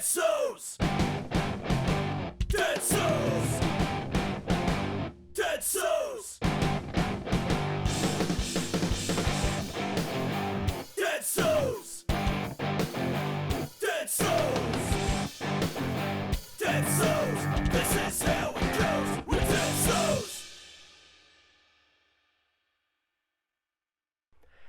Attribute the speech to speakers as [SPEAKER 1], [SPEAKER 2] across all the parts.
[SPEAKER 1] Dad Sews! Dad Sews! Dad Sews! Dad Sews! Dad Sews! Dad Sews! This is how it goes with Dad Sews!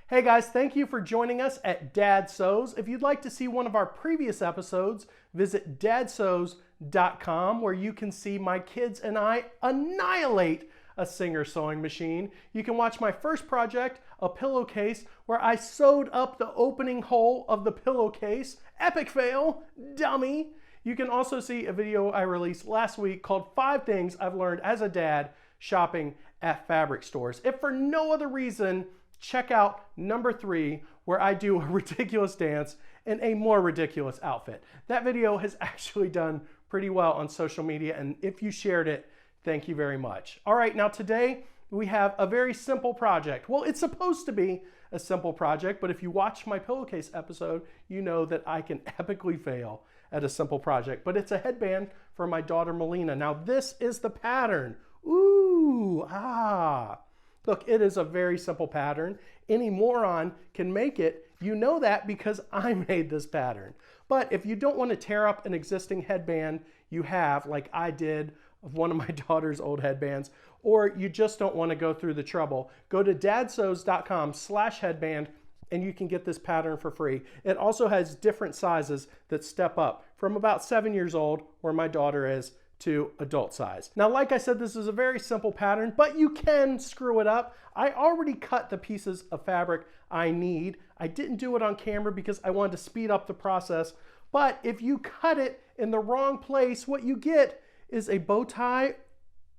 [SPEAKER 2] Hey guys, thank you for joining us at Dad Sews. If you'd like to see one of our previous episodes, visit dadsews.com where you can see my kids and I annihilate a Singer sewing machine. You can watch my first project, a pillowcase, where I sewed up the opening hole of the pillowcase. Epic fail, dummy. You can also see a video I released last week called 5 Things I've Learned as a Dad Shopping at Fabric Stores. If for no other reason, check out number 3, where I do a ridiculous dance in a more ridiculous outfit. That video has actually done pretty well on social media, and if you shared it, thank you very much. All right, now today we have a very simple project. Well, it's supposed to be a simple project, but if you watch my pillowcase episode, you know that I can epically fail at a simple project. But it's a headband for my daughter Melina. Now this is the pattern. Ooh, ah. Look, it is a very simple pattern. Any moron can make it. You know that because I made this pattern. But if you don't want to tear up an existing headband you have, like I did of one of my daughter's old headbands, or you just don't want to go through the trouble, go to dadsews.com/headband and you can get this pattern for free. It also has different sizes that step up from about 7 years old, where my daughter is, to adult size. Now, like I said, this is a very simple pattern, but you can screw it up. I already cut the pieces of fabric I need. I didn't do it on camera because I wanted to speed up the process, but if you cut it in the wrong place, what you get is a bow tie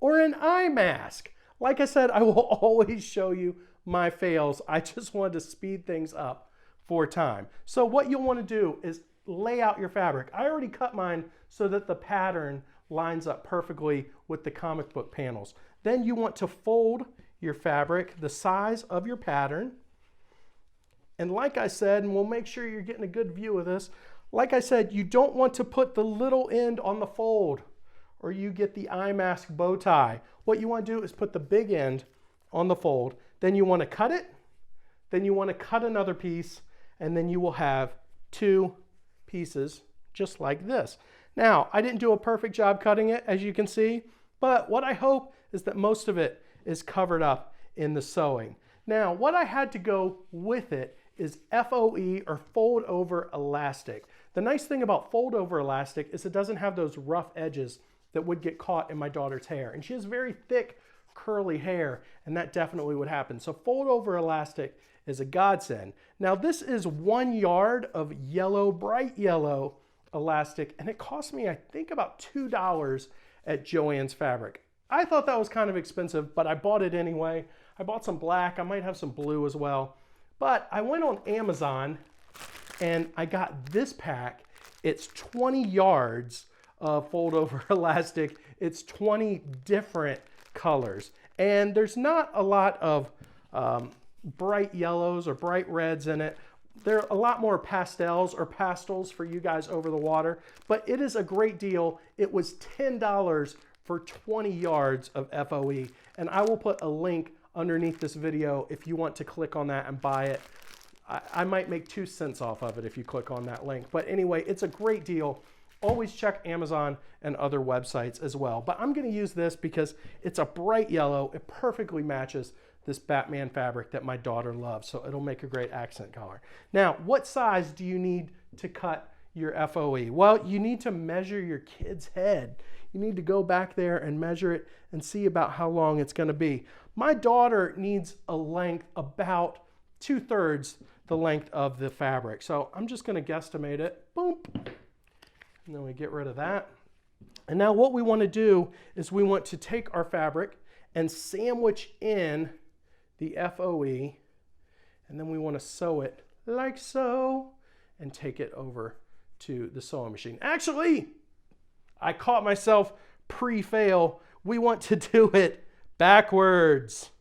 [SPEAKER 2] or an eye mask. Like I said, I will always show you my fails. I just wanted to speed things up for time. So what you'll want to do is lay out your fabric. I already cut mine so that the pattern lines up perfectly with the comic book panels. Then you want to fold your fabric the size of your pattern. And like I said, and we'll make sure you're getting a good view of this, like I said, you don't want to put the little end on the fold or you get the eye mask bow tie. What you want to do is put the big end on the fold. Then you want to cut it. Then you want to cut another piece, and then you will have 2 pieces just like this. Now, I didn't do a perfect job cutting it, as you can see, but what I hope is that most of it is covered up in the sewing. Now, what I had to go with it is FOE, or fold over elastic. The nice thing about fold over elastic is it doesn't have those rough edges that would get caught in my daughter's hair. And she has very thick, curly hair, and that definitely would happen. So fold over elastic is a godsend. Now, this is 1 yard of yellow, bright yellow elastic, and it cost me, I think, about $2 at Joann's Fabric. I thought that was kind of expensive, but I bought it anyway. I bought some black. I might have some blue as well. But I went on Amazon and I got this pack. It's 20 yards of fold over elastic. It's 20 different colors. And there's not a lot of bright yellows or bright reds in it. There are a lot more pastels or pastels for you guys over the water, but it is a great deal. It was $10 for 20 yards of FOE, and I will put a link underneath this video if you want to click on that and buy it. I might make 2 cents off of it if you click on that link, but anyway, it's a great deal. Always check Amazon and other websites as well, but I'm going to use this because it's a bright yellow. It perfectly matches this Batman fabric that my daughter loves, so it'll make a great accent color. Now, what size do you need to cut your FOE? Well, you need to measure your kid's head. You need to go back there and measure it and see about how long it's going to be. My daughter needs a length about 2/3 the length of the fabric, so I'm just going to guesstimate it. Boom. And then we get rid of that. And now what we want to do is we want to take our fabric and sandwich in the FOE, and then we want to sew it like so and take it over to the sewing machine. Actually, I caught myself pre-fail. We want to do it backwards.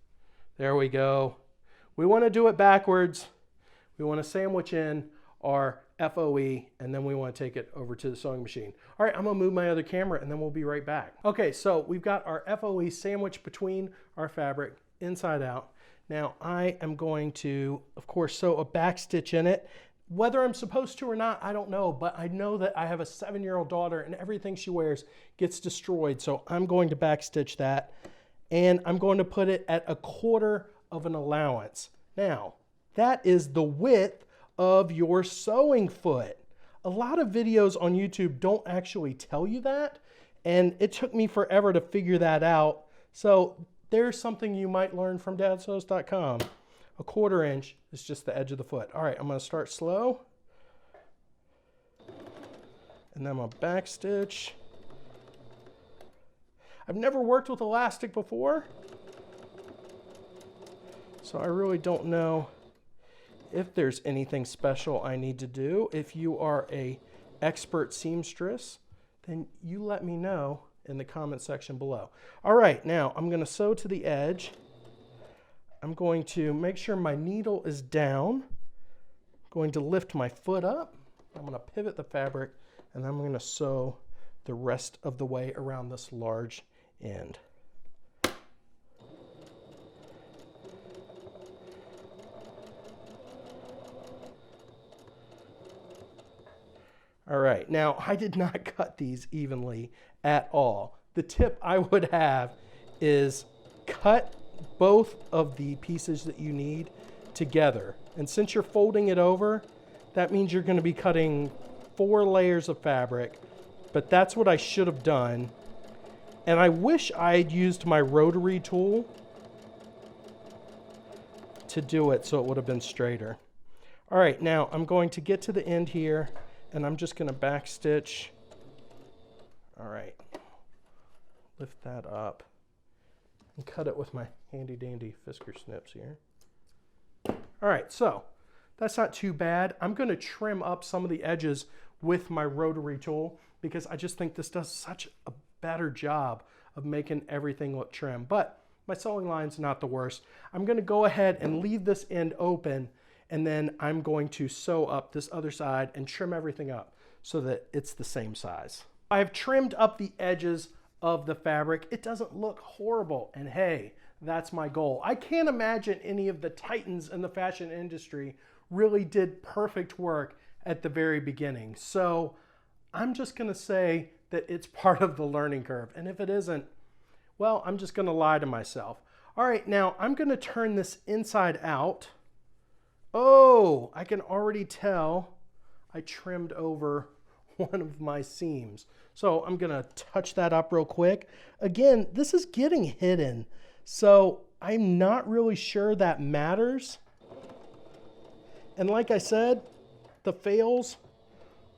[SPEAKER 2] There we go. We want to do it backwards. We want to sandwich in our FOE, and then we want to take it over to the sewing machine. All right, I'm gonna move my other camera and then we'll be right back. Okay, so we've got our FOE sandwiched between our fabric, inside out. Now I am going to, of course, sew a back stitch in it. Whether I'm supposed to or not, I don't know, but I know that I have a 7-year-old daughter and everything she wears gets destroyed. So I'm going to back stitch that, and I'm going to put it at 1/4 of an allowance. Now, that is the width of your sewing foot. A lot of videos on YouTube don't actually tell you that, and it took me forever to figure that out. So there's something you might learn from dadsews.com. 1/4 inch is just the edge of the foot. All right, I'm gonna start slow. And then I'm gonna back stitch. I've never worked with elastic before, so I really don't know if there's anything special I need to do. If you are an expert seamstress, then you let me know in the comment section below. All right, now I'm gonna sew to the edge. I'm going to make sure my needle is down. I'm going to lift my foot up. I'm going to pivot the fabric, and I'm going to sew the rest of the way around this large end. All right, now I did not cut these evenly at all. The tip I would have is cut both of the pieces that you need together. And since you're folding it over, that means you're going to be cutting 4 layers of fabric, but that's what I should have done. And I wish I'd used my rotary tool to do it so it would have been straighter. All right, now I'm going to get to the end here, and I'm just going to back stitch. All right, lift that up and cut it with my handy dandy Fisker snips here. All right, so that's not too bad. I'm gonna trim up some of the edges with my rotary tool because I just think this does such a better job of making everything look trim. But my sewing line's not the worst. I'm gonna go ahead and leave this end open, and then I'm going to sew up this other side and trim everything up so that it's the same size. I've trimmed up the edges of the fabric. It doesn't look horrible, and hey, that's my goal. I can't imagine any of the titans in the fashion industry really did perfect work at the very beginning. So I'm just gonna say that it's part of the learning curve, and if it isn't, well, I'm just gonna lie to myself. All right, now I'm gonna turn this inside out. Oh, I can already tell I trimmed over one of my seams. So I'm gonna touch that up real quick. Again, this is getting hidden, so I'm not really sure that matters. And like I said, the fails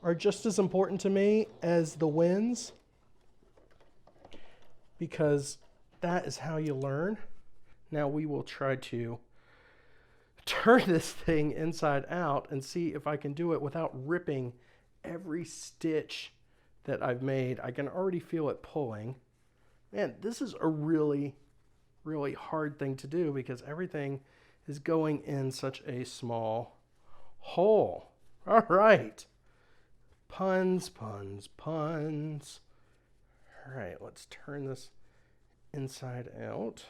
[SPEAKER 2] are just as important to me as the wins, because that is how you learn. Now we will try to turn this thing inside out and see if I can do it without ripping every stitch that I've made. I can already feel it pulling. Man, this is a really, really hard thing to do because everything is going in such a small hole. All right. Puns, puns, puns. All right, let's turn this inside out.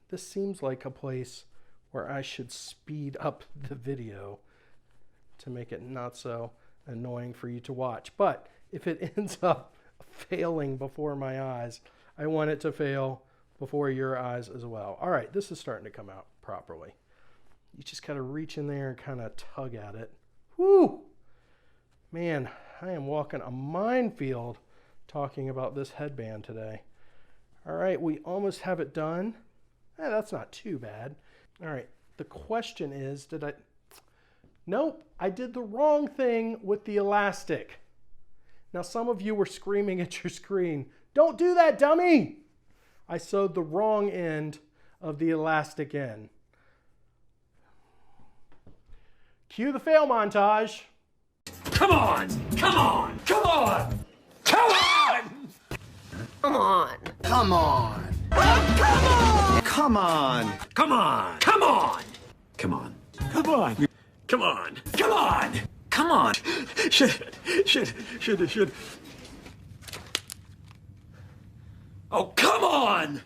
[SPEAKER 2] This seems like a place where I should speed up the video to make it not so annoying for you to watch. But if it ends up failing before my eyes, I want it to fail before your eyes as well. All right, this is starting to come out properly. You just gotta reach in there and kind of tug at it. Whoo! Man, I am walking a minefield talking about this headband today. All right, we almost have it done. That's not too bad. All right, the question is, Nope, I did the wrong thing with the elastic. Now, some of you were screaming at your screen, "Don't do that, dummy!" I sewed the wrong end of the elastic in. Cue the fail montage.
[SPEAKER 1] Come on! Come on! Come on! Come on!
[SPEAKER 3] Come on.
[SPEAKER 1] Come on!
[SPEAKER 3] Oh, come on!
[SPEAKER 1] Come on! Come on! Come on! Come on! Come on! Come on. Come on. Come on. Should. Oh, come on.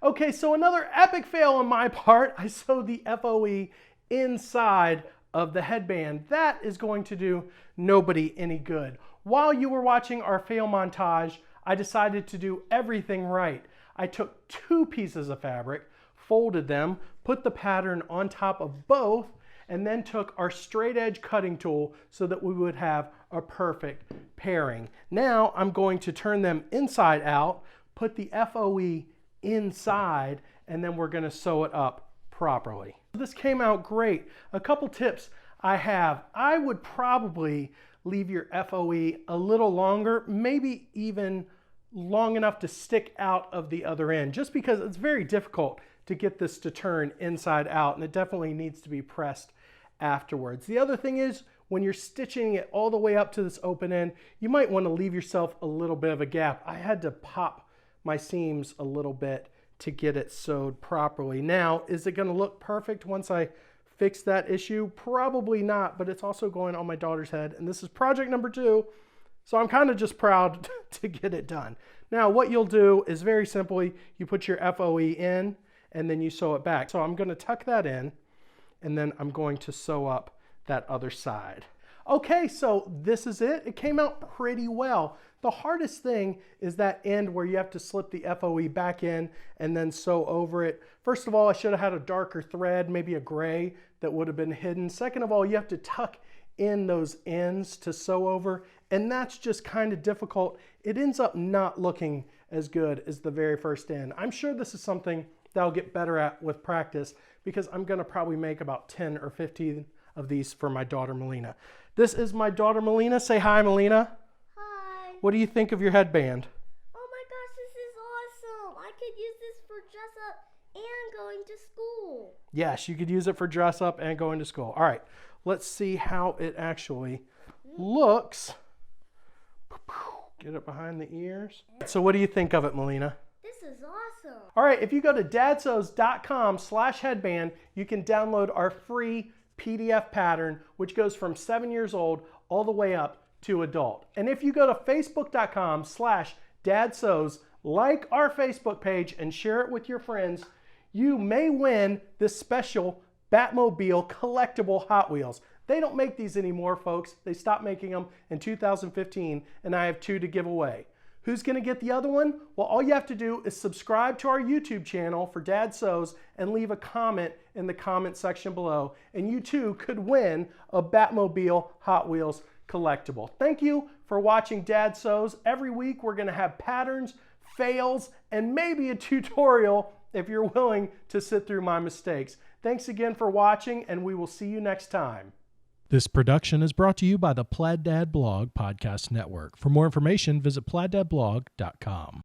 [SPEAKER 2] Okay, so another epic fail on my part. I sewed the FOE inside of the headband. That is going to do nobody any good. While you were watching our fail montage, I decided to do everything right. I took 2 pieces of fabric, folded them, put the pattern on top of both, and then took our straight edge cutting tool so that we would have a perfect pairing. Now I'm going to turn them inside out, put the FOE inside, and then we're gonna sew it up properly. This came out great. A couple tips I have. I would probably leave your FOE a little longer, maybe even long enough to stick out of the other end, just because it's very difficult to get this to turn inside out, and it definitely needs to be pressed afterwards. The other thing is, when you're stitching it all the way up to this open end, you might want to leave yourself a little bit of a gap. I had to pop my seams a little bit to get it sewed properly. Now, is it going to look perfect once I fix that issue? Probably not, but it's also going on my daughter's head, and this is project number 2, so I'm kind of just proud to get it done. Now, what you'll do is very simply, you put your FOE in, and then you sew it back. So I'm going to tuck that in, and then I'm going to sew up that other side. Okay, so this is it. It came out pretty well. The hardest thing is that end where you have to slip the FOE back in and then sew over it. First of all, I should have had a darker thread, maybe a gray that would have been hidden. Second of all, you have to tuck in those ends to sew over, and that's just kind of difficult. It ends up not looking as good as the very first end. I'm sure this is something that I'll get better at with practice, because I'm gonna probably make about 10 or 15 of these for my daughter Melina. This is my daughter Melina. Say hi, Melina.
[SPEAKER 3] Hi.
[SPEAKER 2] What do you think of your headband?
[SPEAKER 3] Oh my gosh, this is awesome. I could use this for dress up and going to school.
[SPEAKER 2] Yes, you could use it for dress up and going to school. All right, let's see how it actually looks. Get it behind the ears. So what do you think of it, Melina?
[SPEAKER 3] This is awesome.
[SPEAKER 2] All right, if you go to dadsews.com/headband, you can download our free PDF pattern, which goes from 7 years old all the way up to adult. And if you go to facebook.com/dadsews, like our Facebook page and share it with your friends, you may win this special Batmobile collectible Hot Wheels. They don't make these anymore, folks. They stopped making them in 2015, and I have 2 to give away. Who's going to get the other one? Well, all you have to do is subscribe to our YouTube channel for Dad Sews and leave a comment in the comment section below, and you too could win a Batmobile Hot Wheels collectible. Thank you for watching Dad Sews. Every week we're going to have patterns, fails, and maybe a tutorial if you're willing to sit through my mistakes. Thanks again for watching, and we will see you next time. This production is brought to you by the Plaid Dad Blog Podcast Network. For more information, visit plaiddadblog.com.